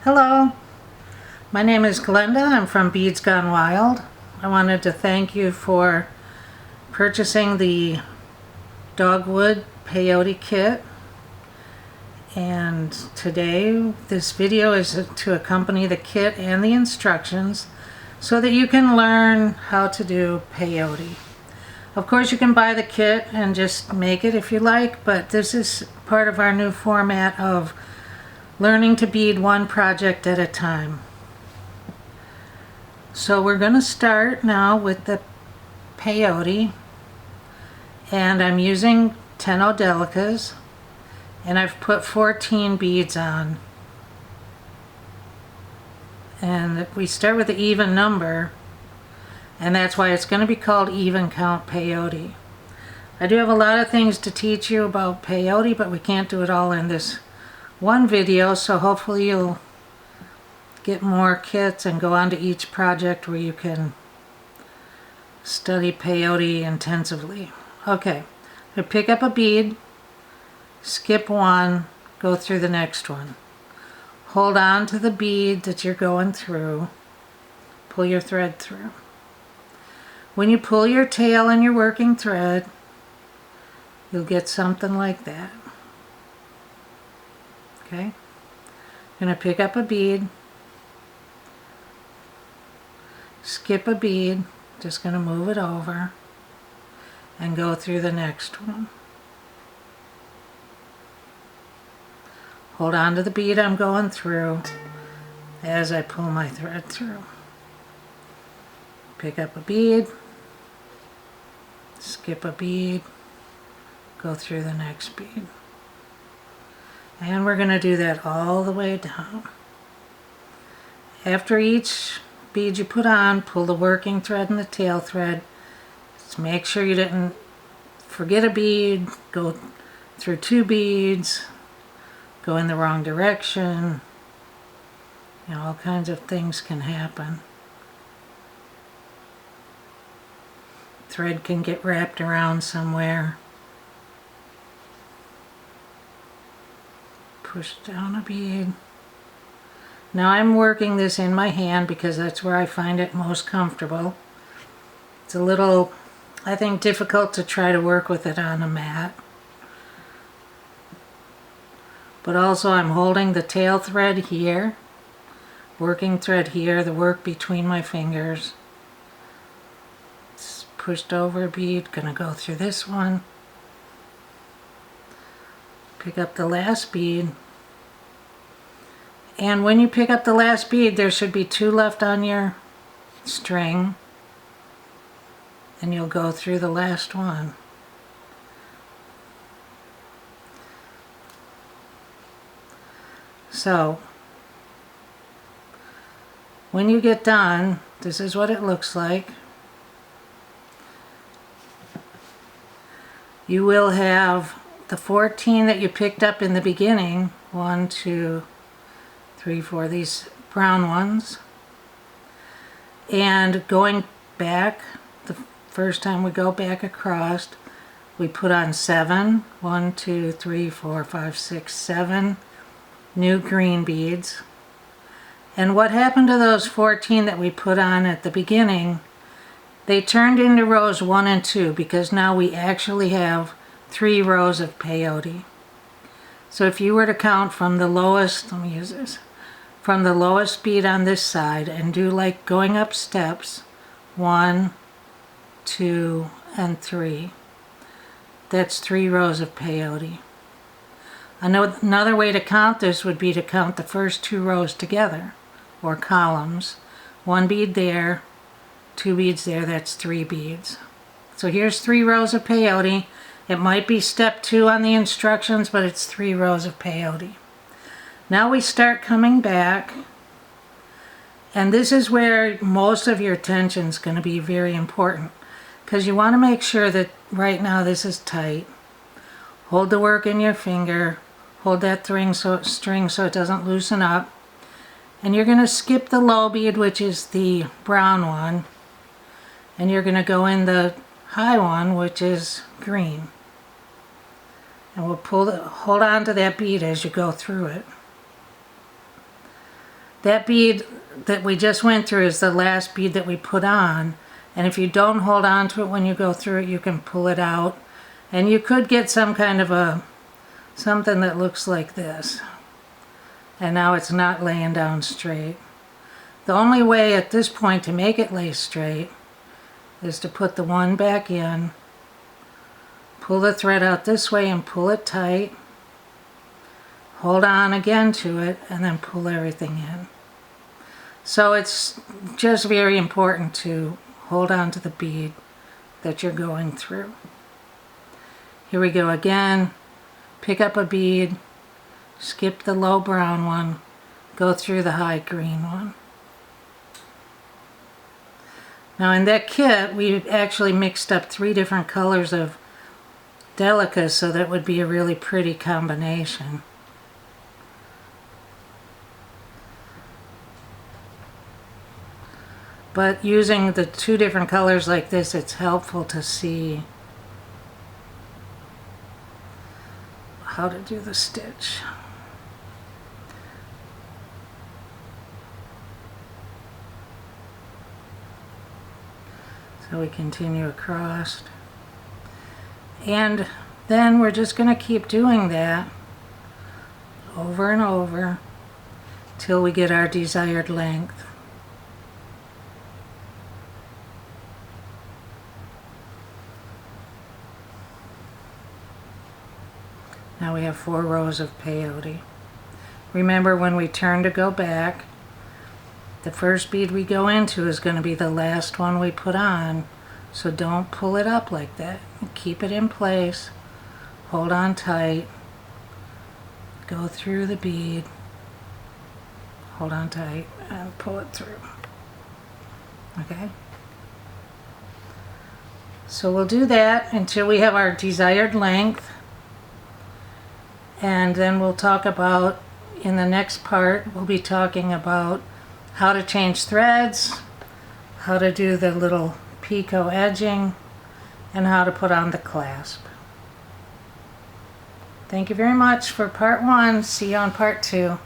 Hello, my name is Glenda. I'm from Beads Gone Wild. I wanted to thank you for purchasing the Dogwood Peyote kit. And today this video is to accompany the kit and the instructions so that you can learn how to do peyote. Of course you can buy the kit and just make it if you like, but this is part of our new format of learning to bead one project at a time. So we're going to start now with the peyote, and I'm using 10 Odelicas, and I've put 14 beads on. And we start with the even number, and that's why it's going to be called even count peyote. I do have a lot of things to teach you about peyote, but we can't do it all in this one video, so hopefully you'll get more kits and go on to each project where you can study peyote intensively. Okay, so pick up a bead, skip one, go through the next one. Hold on to the bead that you're going through, pull your thread through. When you pull your tail and your working thread, you'll get something like that. Okay, I'm going to pick up a bead, skip a bead, just going to move it over and go through the next one. Hold on to the bead I'm going through as I pull my thread through. Pick up a bead, skip a bead, go through the next bead. And we're going to do that all the way down. After each bead you put on, pull the working thread and the tail thread. Just make sure you didn't forget a bead, go through two beads, go in the wrong direction. You know, all kinds of things can happen. Thread can get wrapped around somewhere. Push down a bead. Now I'm working this in my hand because that's where I find it most comfortable. It's a little, I think, difficult to try to work with it on a mat. But also I'm holding the tail thread here, working thread here, the work between my fingers. It's pushed over a bead, gonna go through this one. Pick up the last bead. And when you pick up the last bead, there should be two left on your string, and you'll go through the last one. So when you get done, this is what it looks like. You will have the 14 that you picked up in the beginning, 1, 2, 3, 4, these brown ones. And going back, the first time we go back across, we put on 7, 1, 2, 3, 4, 5, 6, 7 new green beads. And what happened to those 14 that we put on at the beginning, they turned into rows 1 and 2 because now we actually have 3 rows of peyote. So if you were to count from the lowest, let me use this, from the lowest bead on this side and do like going up steps, 1, 2, and 3. That's 3 rows of peyote. Another way to count this would be to count the first 2 rows together, or columns. 1 bead there, 2 beads there, that's 3 beads. So here's 3 rows of peyote. It might be step 2 on the instructions, but it's 3 rows of peyote. Now we start coming back, and this is where most of your attention is going to be very important, because you want to make sure that right now this is tight. Hold the work in your finger, hold that string so it doesn't loosen up, and you're going to skip the low bead, which is the brown one, and you're going to go in the high one, which is green. And we'll hold on to that bead as you go through it. that bead that we just went through is the last bead that we put on, and if you don't hold on to it when you go through it, you can pull it out, and you could get some kind of something that looks like this. And now it's not laying down straight. The only way at this point to make it lay straight is to put the one back in, pull the thread out this way and pull it tight, hold on again to it, and then pull everything in. So it's just very important to hold on to the bead that you're going through. Here we go again. Pick up a bead, skip the low brown one, go through the high green one. Now in that kit, we actually mixed up 3 different colors of Delicas, so that would be a really pretty combination. But using the 2 different colors like this, it's helpful to see how to do the stitch. So we continue across, and then we're just going to keep doing that over and over till we get our desired length. Now we have 4 rows of peyote. Remember, when we turn to go back, the first bead we go into is going to be the last one we put on, so don't pull it up like that. Keep it in place, hold on tight, go through the bead, hold on tight, and pull it through. Okay? So we'll do that until we have our desired length, and then we'll talk about, in the next part, we'll be talking about how to change threads, how to do the little picot edging, and how to put on the clasp. Thank you very much for part 1. See you on part 2.